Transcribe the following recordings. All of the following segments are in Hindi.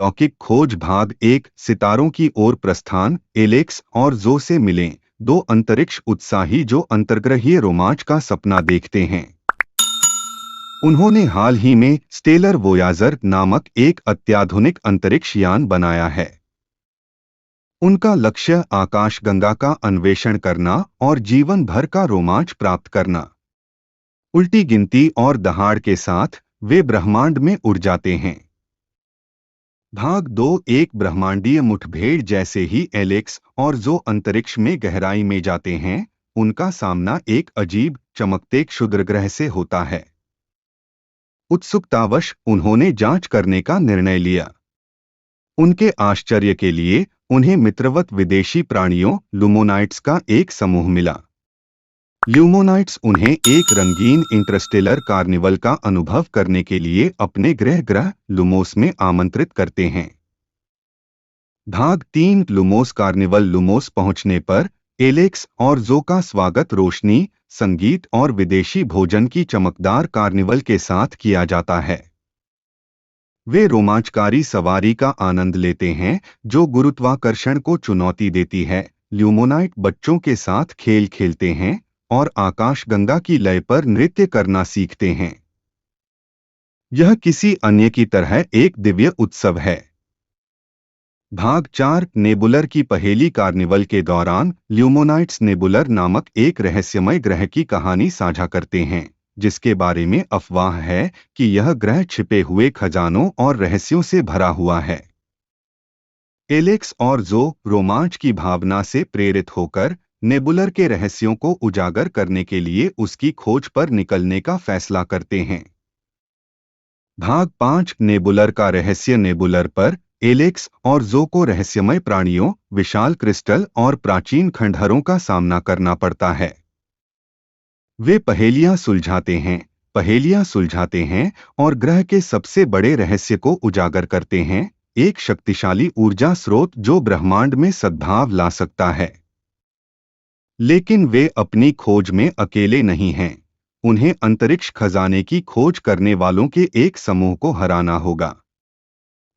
लौकिक खोज भाग 1 सितारों की ओर प्रस्थान। एलेक्स और जो से मिलें, दो अंतरिक्ष उत्साही जो अंतर्ग्रहीय रोमांच का सपना देखते हैं। उन्होंने हाल ही में स्टेलर वोयाजर नामक एक अत्याधुनिक अंतरिक्ष यान बनाया है। उनका लक्ष्य आकाशगंगा का अन्वेषण करना और जीवन भर का रोमांच प्राप्त करना। उल्टी गिनती और दहाड़ के साथ वे ब्रह्मांड में उड़ जाते हैं। भाग 2 एक ब्रह्मांडीय मुठभेड़। जैसे ही एलेक्स और जो अंतरिक्ष में गहराई में जाते हैं, उनका सामना एक अजीब चमकते क्षुद्रग्रह से होता है। उत्सुकतावश उन्होंने जांच करने का निर्णय लिया। उनके आश्चर्य के लिए उन्हें मित्रवत विदेशी प्राणियों लुमोनाइट्स का एक समूह मिला। ल्यूमोनाइट्स उन्हें एक रंगीन इंटरस्टेलर कार्निवल का अनुभव करने के लिए अपने ग्रह लुमोस में आमंत्रित करते हैं। भाग 3 लुमोस कार्निवल। लुमोस पहुंचने पर एलेक्स और जो का स्वागत रोशनी, संगीत और विदेशी भोजन की चमकदार कार्निवल के साथ किया जाता है। वे रोमांचकारी सवारी का आनंद लेते हैं जो गुरुत्वाकर्षण को चुनौती देती है। ल्यूमोनाइट बच्चों के साथ खेल खेलते हैं और आकाशगंगा की लय पर नृत्य करना सीखते हैं। यह किसी अन्य की तरह एक दिव्य उत्सव है। भाग 4 नेबुलर की पहेली। कार्निवल के दौरान ल्यूमोनाइट्स नेबुलर नामक एक रहस्यमय ग्रह की कहानी साझा करते हैं, जिसके बारे में अफवाह है कि यह ग्रह छिपे हुए खजानों और रहस्यों से भरा हुआ है। एलेक्स और जो रोमांच की भावना से प्रेरित होकर नेबुलर के रहस्यों को उजागर करने के लिए उसकी खोज पर निकलने का फैसला करते हैं। भाग 5 नेबुलर का रहस्य। नेबुलर पर एलेक्स और जो को रहस्यमय प्राणियों, विशाल क्रिस्टल और प्राचीन खंडहरों का सामना करना पड़ता है। वे पहेलियां सुलझाते हैं और ग्रह के सबसे बड़े रहस्य को उजागर करते हैं, एक शक्तिशाली ऊर्जा स्रोत जो ब्रह्मांड में सद्भाव ला सकता है। लेकिन वे अपनी खोज में अकेले नहीं हैं। उन्हें अंतरिक्ष खजाने की खोज करने वालों के एक समूह को हराना होगा।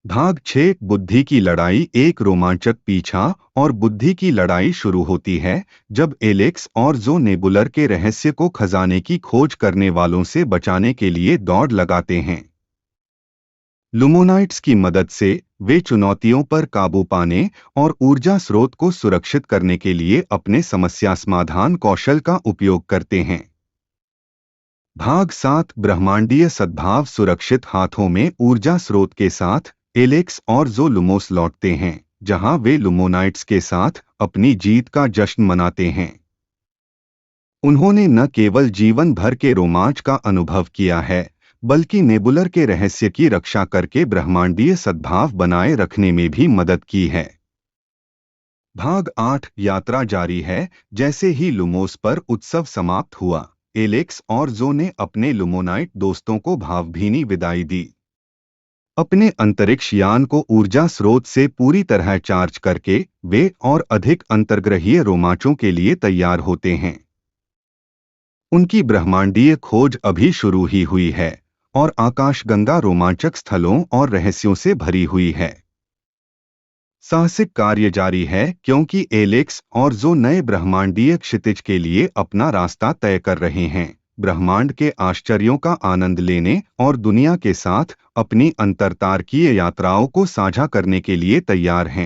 भाग 6 बुद्धि की लड़ाई। एक रोमांचक पीछा और बुद्धि की लड़ाई शुरू होती है जब एलेक्स और जो नेबुलर के रहस्य को खजाने की खोज करने वालों से बचाने के लिए दौड़ लगाते हैं। लुमोनाइट्स की मदद से वे चुनौतियों पर काबू पाने और ऊर्जा स्रोत को सुरक्षित करने के लिए अपने समस्या समाधान कौशल का उपयोग करते हैं। भाग 7 ब्रह्मांडीय सद्भाव। सुरक्षित हाथों में ऊर्जा स्रोत के साथ एलेक्स और जो लुमोस लौटते हैं, जहां वे लुमोनाइट्स के साथ अपनी जीत का जश्न मनाते हैं। उन्होंने न केवल जीवन भर के रोमांच का अनुभव किया है, बल्कि नेबुलर के रहस्य की रक्षा करके ब्रह्मांडीय सद्भाव बनाए रखने में भी मदद की है। भाग 8 यात्रा जारी है। जैसे ही लुमोस पर उत्सव समाप्त हुआ, एलेक्स और जो ने अपने लुमोनाइट दोस्तों को भावभीनी विदाई दी। अपने अंतरिक्ष यान को ऊर्जा स्रोत से पूरी तरह चार्ज करके वे और अधिक अंतर्ग्रहीय रोमांचों के लिए तैयार होते हैं। उनकी ब्रह्मांडीय खोज अभी शुरू ही हुई है और आकाशगंगा रोमांचक स्थलों और रहस्यों से भरी हुई है। साहसिक कार्य जारी है क्योंकि एलेक्स और जो नए ब्रह्मांडीय क्षितिज के लिए अपना रास्ता तय कर रहे हैं, ब्रह्मांड के आश्चर्यों का आनंद लेने और दुनिया के साथ अपनी अंतरतारकीय यात्राओं को साझा करने के लिए तैयार हैं।